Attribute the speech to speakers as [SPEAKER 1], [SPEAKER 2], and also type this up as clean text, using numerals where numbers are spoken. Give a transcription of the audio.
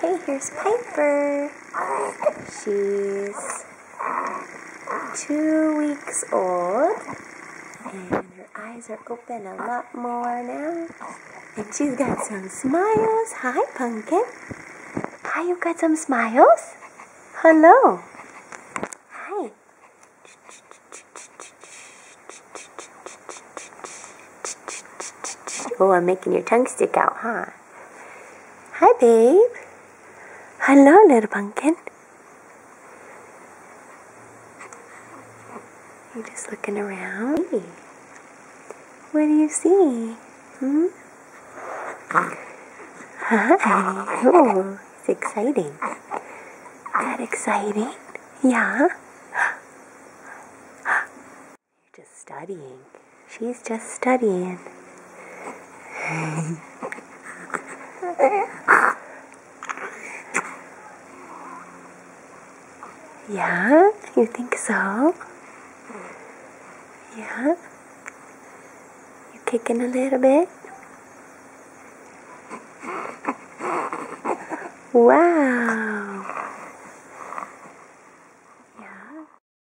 [SPEAKER 1] Okay, here's Piper. She's 2 weeks old, and her eyes are open a lot more now. And she's got some smiles. Hi, Pumpkin. Hi, you got some smiles? Hello. Hi. Oh, I'm making your tongue stick out, huh? Hi, babe. Hello, little pumpkin. You're just looking around. Hey. What do you see? Hi. Oh, it's exciting. That exciting? Yeah. You're just studying. She's just studying. Yeah? You think so? Yeah? You kicking a little bit? Wow!